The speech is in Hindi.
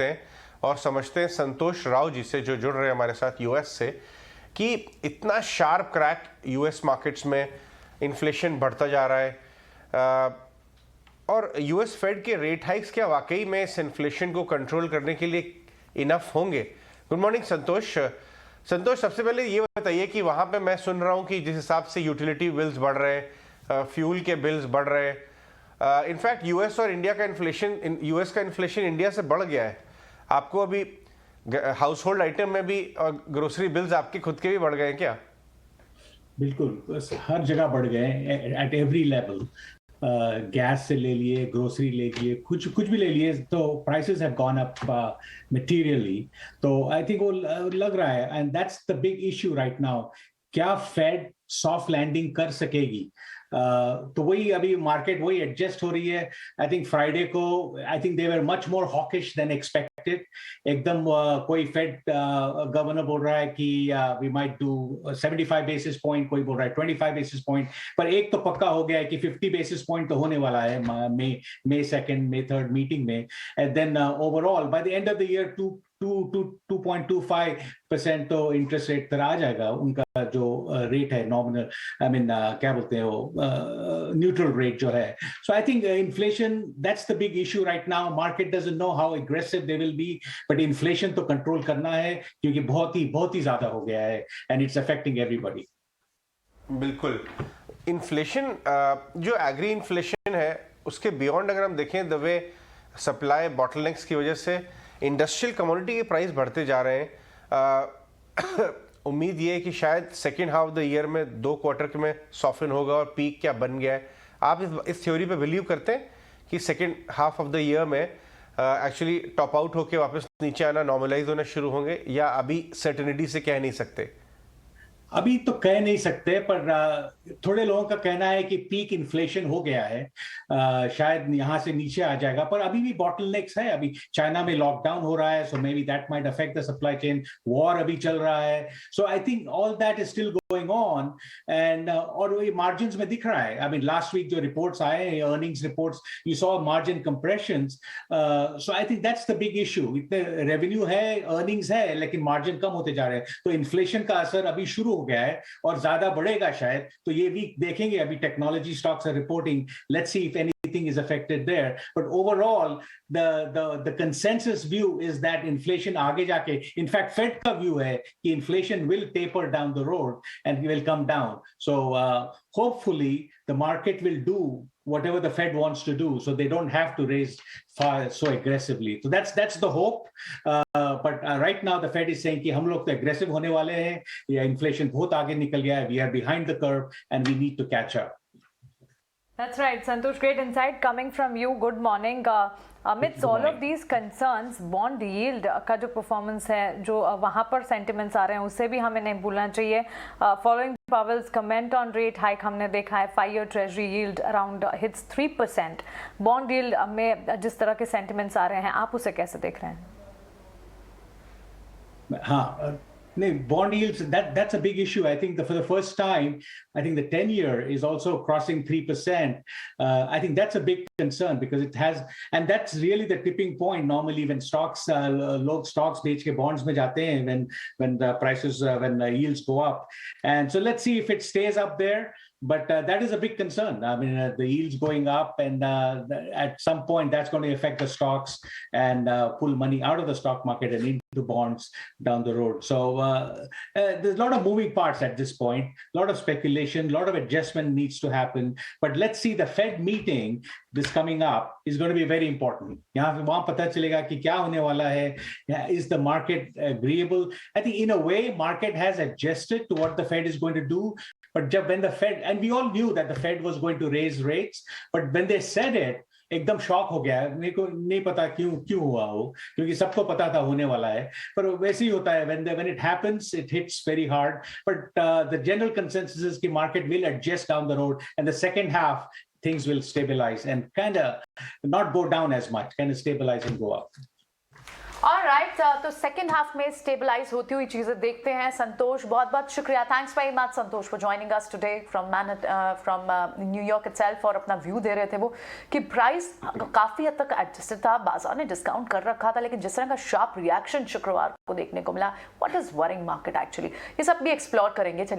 हैं और समझते हैं संतोष राव जी से, जो जुड़ रहे हैं हमारे साथ यूएस से, कि इतना शार्प क्रैक यूएस मार्केट्स में इन्फ्लेशन बढ़ता जा रहा है और यूएस फेड के रेट हाइक्स क्या वाकई में इस इन्फ्लेशन को कंट्रोल करने के लिए इनफ होंगे? गुड मॉर्निंग संतोष। संतोष, सबसे पहले ये बताइए कि वहाँ पे मैं सुन रहा हूँ कि जिस हिसाब से यूटिलिटी बिल्स बढ़ रहे हैं, फ्यूल के बिल्स बढ़ रहे हैं, इनफैक्ट यूएस और इंडिया का इन्फ्लेशन, यूएस का इन्फ्लेशन इंडिया से बढ़ गया है। आपको अभी हाउस होल्ड आइटम में भी और ग्रोसरी बिल्स आपके खुद के भी बढ़ गए हैं क्या? बिल्कुल, हर जगह बढ़ गए, एट एवरी लेवल। गैस से ले लिए, ग्रोसरी ले लिए, कुछ भी ले लिए, तो prices have gone up materially. तो आई थिंक वो लग रहा है, and that's the big issue right now. क्या फेड सॉफ्ट लैंडिंग कर सकेगी? तो वही अभी मार्केट वही एडजस्ट हो रही है। आई थिंक फ्राइडे को I think they were much more hawkish than expected. एकदम कोई फेड गवर्नर बोल रहा है कि we might do 75 basis point, कोई बोल रहा है 25 बेसिस पॉइंट, पर एक तो पक्का हो गया है कि 50 बेसिस पॉइंट तो होने वाला है मई 2nd, मई 3rd मीटिंग में। And then overall by the end of the year 2.25% तो इंटरेस्ट रेट पर आ जाएगा। उनका जो रेट है नॉमिनल, आई मीन क्या बोलते हैं वो, न्यूट्रल रेट जो है। So I think inflation, that's the big issue right now. Market doesn't know how aggressive they will be, but inflation तो कंट्रोल करना है क्योंकि बहुत ही ज्यादा हो गया है एंड इट्स अफेक्टिंग एवरीबॉडी। बिल्कुल। इन्फ्लेशन जो एग्री इन्फ्लेशन है उसके बियॉन्ड अगर हम देखें, द वे सप्लाई बॉटलनेक्स की वजह से इंडस्ट्रियल कमोडिटी के प्राइस बढ़ते जा रहे हैं। उम्मीद ये है कि शायद second half of the year में 2 क्वार्टर में सॉफ्टन होगा और पीक क्या बन गया है। आप इस थ्योरी पे बिलीव करते हैं कि second half of the year में एक्चुअली टॉप आउट होके वापस नीचे आना, नॉर्मलाइज होना शुरू होंगे, या अभी सर्टेनिटी से कह नहीं सकते? अभी तो कह नहीं सकते, पर थोड़े लोगों का कहना है कि पीक इन्फ्लेशन हो गया है, शायद यहां से नीचे आ जाएगा, पर अभी भी बॉटलनेक्स है। अभी चाइना में लॉकडाउन हो रहा है, so maybe that might affect the supply chain. War अभी चल रहा है, so I think all that is still going on. And और ये मार्जिन में दिख रहा है। आई मीन लास्ट वीक जो रिपोर्ट्स आए, earnings reports, you saw margin compressions. So I think that's the big issue. इतने रेवेन्यू है, अर्निंग्स है, लेकिन मार्जिन कम होते जा रहे हैं। तो इन्फ्लेशन का असर अभी शुरू हो गया है और ज्यादा बढ़ेगा शायद। तो ये वीक देखेंगे। अभी technology stocks are reporting, let's see if anything is affected there, but overall the consensus view is that inflation आगे जाके, in fact Fed का view है कि inflation will taper down the road and will come down. So hopefully the market will do whatever the Fed wants to do, so they don't have to raise so aggressively. So that's the hope. But right now the Fed is saying कि हम लोग तो aggressive होने वाले हैं, या inflation बहुत आगे निकल गया है, we are behind the curve and we need to catch up. That's right, Santosh. Great insight coming from you. Good morning. Amidst all of these concerns, bond yield का जो performance है, जो वहाँ पर sentiments आ रहे हैं, उससे भी हमें नहीं भूलना चाहिए. Following Powell's comment on rate hike, हमने देखा है 5-year Treasury yield around hits 3%. Bond yield में जिस तरह के sentiments आ रहे हैं, आप उसे कैसे देख रहे हैं? हाँ, bond yields, that's a big issue. I think for the first time, I think the 10-year is also crossing 3%. I think that's a big concern because it has, and that's really the tipping point normally when stocks, लोग stocks बेच के bonds में जाते हैं when the prices, when the yields go up. And so let's see if it stays up there. But that is a big concern. I mean, the yields going up, and at some point that's going to affect the stocks and pull money out of the stock market and into bonds down the road. So there's a lot of moving parts at this point, a lot of speculation, a lot of adjustment needs to happen. But let's see, the Fed meeting this coming up is going to be very important. यहाँ पे वहाँ पता चलेगा कि क्या होने वाला है. Is the market agreeable? I think in a way, market has adjusted to what the Fed is going to do. But when the Fed, and we all knew that the Fed was going to raise rates, but when they said it, एकदम शॉक हो गया. मेरे को नहीं पता क्यों हुआ वो, क्योंकि सबको पता था होने वाला है, पर वैसे ही होता है. when it happens, it hits very hard. But the general consensus is the market will adjust down the road, and the second half things will stabilize and kind of not go down as much, kind of stabilize and go up. All right. Right तो सेकंड हाफ में स्टेबलाइज होती हुई चीजें देखते हैं। संतोष, बहुत बहुत शुक्रिया, thanks very much Santosh for joining us today from New York itself, और अपना व्यू दे रहे थे वो कि प्राइस काफी हद तक एडजस्टेड था, बाजार ने डिस्काउंट कर रखा था, लेकिन जिस तरह का शार्प रिएक्शन शुक्रवार को देखने को मिला, what is worrying market actually, ये सब भी एक्सप्लोर करेंगे। चलिए